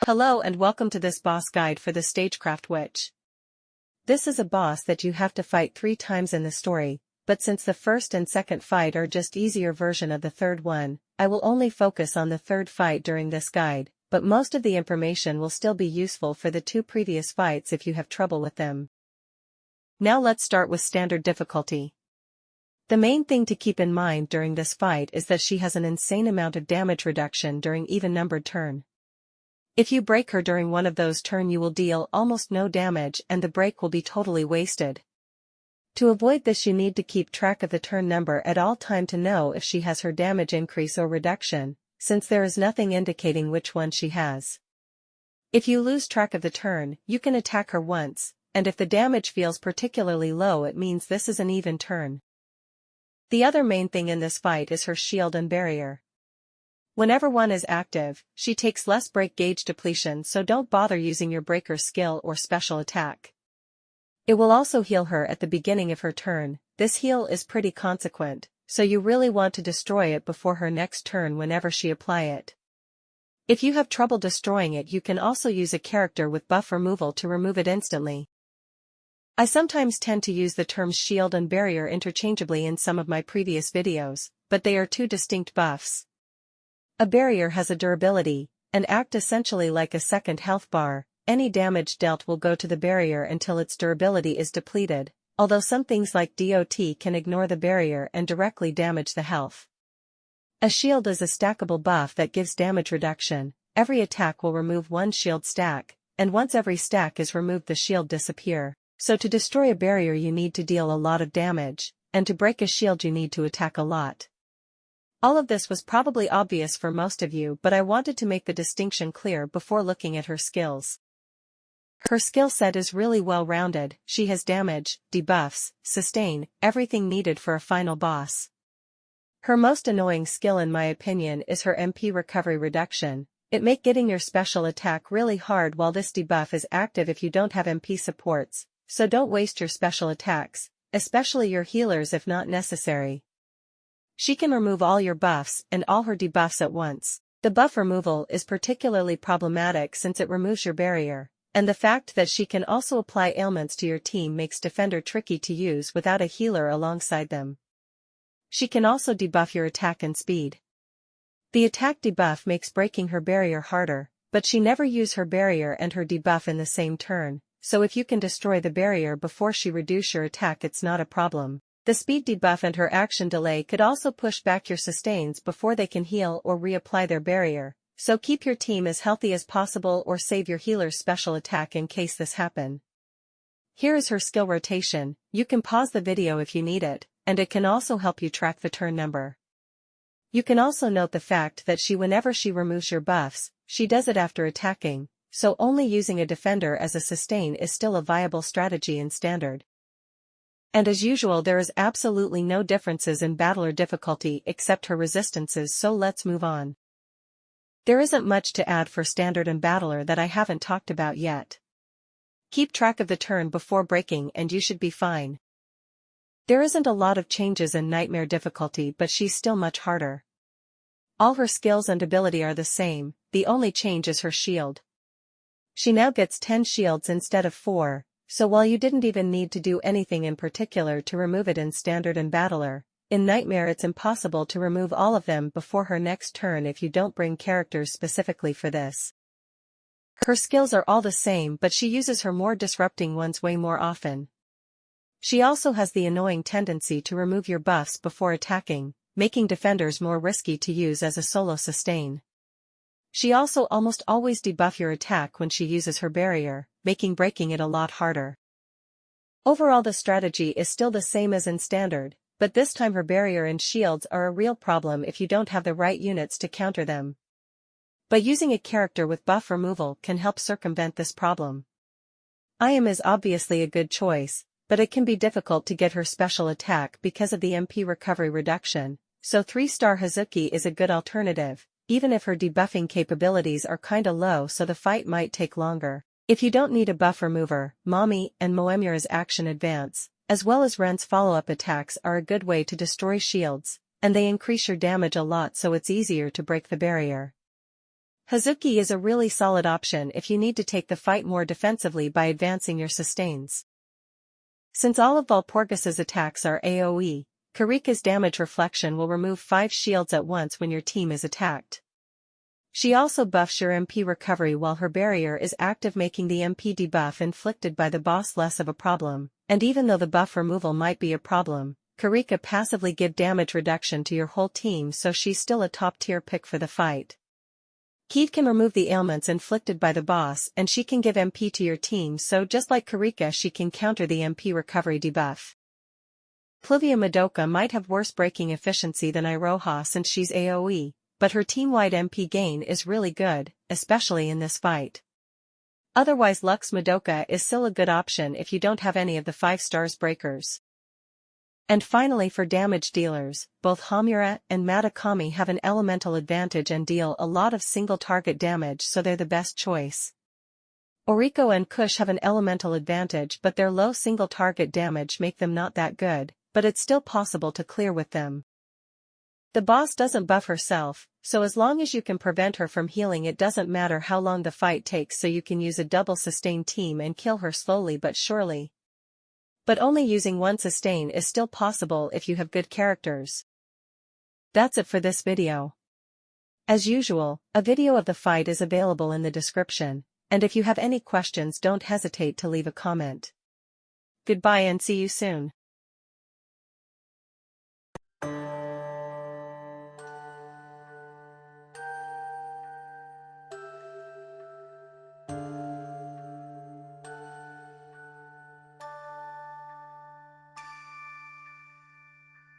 Hello and welcome to this boss guide for the Stagecraft Witch. This is a boss that you have to fight 3 times in the story, but since the first and second fight are just easier version of the third one, I will only focus on the third fight during this guide, but most of the information will still be useful for the 2 previous fights if you have trouble with them. Now let's start with standard difficulty. The main thing to keep in mind during this fight is that she has an insane amount of damage reduction during even-numbered turn. If you break her during one of those turns you will deal almost no damage and the break will be totally wasted. To avoid this you need to keep track of the turn number at all time to know if she has her damage increase or reduction, since there is nothing indicating which one she has. If you lose track of the turn, you can attack her once, and if the damage feels particularly low it means this is an even turn. The other main thing in this fight is her shield and barrier. Whenever one is active, she takes less break gauge depletion, so don't bother using your breaker skill or special attack. It will also heal her at the beginning of her turn. This heal is pretty consequent, so you really want to destroy it before her next turn whenever she apply it. If you have trouble destroying it you can also use a character with buff removal to remove it instantly. I sometimes tend to use the terms shield and barrier interchangeably in some of my previous videos, but they are 2 distinct buffs. A barrier has a durability, and act essentially like a second health bar. Any damage dealt will go to the barrier until its durability is depleted, although some things like DOT can ignore the barrier and directly damage the health. A shield is a stackable buff that gives damage reduction. Every attack will remove 1 shield stack, and once every stack is removed the shield disappear. So to destroy a barrier you need to deal a lot of damage, and to break a shield you need to attack a lot. All of this was probably obvious for most of you, but I wanted to make the distinction clear before looking at her skills. Her skill set is really well-rounded. She has damage, debuffs, sustain, everything needed for a final boss. Her most annoying skill in my opinion is her MP recovery reduction. It makes getting your special attack really hard while this debuff is active if you don't have MP supports, so don't waste your special attacks, especially your healers if not necessary. She can remove all your buffs and all her debuffs at once. The buff removal is particularly problematic since it removes your barrier, and the fact that she can also apply ailments to your team makes Defender tricky to use without a healer alongside them. She can also debuff your attack and speed. The attack debuff makes breaking her barrier harder, but she never uses her barrier and her debuff in the same turn, so if you can destroy the barrier before she reduces your attack it's not a problem. The speed debuff and her action delay could also push back your sustains before they can heal or reapply their barrier, so keep your team as healthy as possible or save your healer's special attack in case this happens. Here is her skill rotation. You can pause the video if you need it, and it can also help you track the turn number. You can also note the fact that whenever she removes your buffs, she does it after attacking, so only using a defender as a sustain is still a viable strategy in standard. And as usual there is absolutely no differences in battler difficulty except her resistances, so let's move on. There isn't much to add for standard and battler that I haven't talked about yet. Keep track of the turn before breaking and you should be fine. There isn't a lot of changes in nightmare difficulty, but she's still much harder. All her skills and ability are the same, the only change is her shield. She now gets 10 shields instead of 4. So while you didn't even need to do anything in particular to remove it in standard and battler, in nightmare it's impossible to remove all of them before her next turn if you don't bring characters specifically for this. Her skills are all the same, but she uses her more disrupting ones way more often. She also has the annoying tendency to remove your buffs before attacking, making defenders more risky to use as a solo sustain. She also almost always debuffs your attack when she uses her barrier, making breaking it a lot harder. Overall the strategy is still the same as in standard, but this time her barrier and shields are a real problem if you don't have the right units to counter them. But using a character with buff removal can help circumvent this problem. Ayam is obviously a good choice, but it can be difficult to get her special attack because of the MP recovery reduction, so 3-star Hazuki is a good alternative, even if her debuffing capabilities are kinda low so the fight might take longer. If you don't need a buff remover, Mami and Moemura's action advance, as well as Ren's follow-up attacks are a good way to destroy shields, and they increase your damage a lot so it's easier to break the barrier. Hazuki is a really solid option if you need to take the fight more defensively by advancing your sustains. Since all of Walpurgis's attacks are AoE, Karika's damage reflection will remove 5 shields at once when your team is attacked. She also buffs your MP recovery while her barrier is active, making the MP debuff inflicted by the boss less of a problem, and even though the buff removal might be a problem, Karika passively give damage reduction to your whole team, so she's still a top-tier pick for the fight. Keith can remove the ailments inflicted by the boss, and she can give MP to your team, so just like Karika she can counter the MP recovery debuff. Pluvia Madoka might have worse breaking efficiency than Iroha since she's AoE, but her team-wide MP gain is really good, especially in this fight. Otherwise Lux Madoka is still a good option if you don't have any of the 5 stars breakers. And finally, for damage dealers, both Hamura and Matakami have an elemental advantage and deal a lot of single target damage, so they're the best choice. Oriko and Kush have an elemental advantage, but their low single target damage make them not that good, but it's still possible to clear with them. The boss doesn't buff herself, so as long as you can prevent her from healing it doesn't matter how long the fight takes, so you can use a double sustain team and kill her slowly but surely. But only using one sustain is still possible if you have good characters. That's it for this video. As usual, a video of the fight is available in the description, and if you have any questions don't hesitate to leave a comment. Goodbye and see you soon.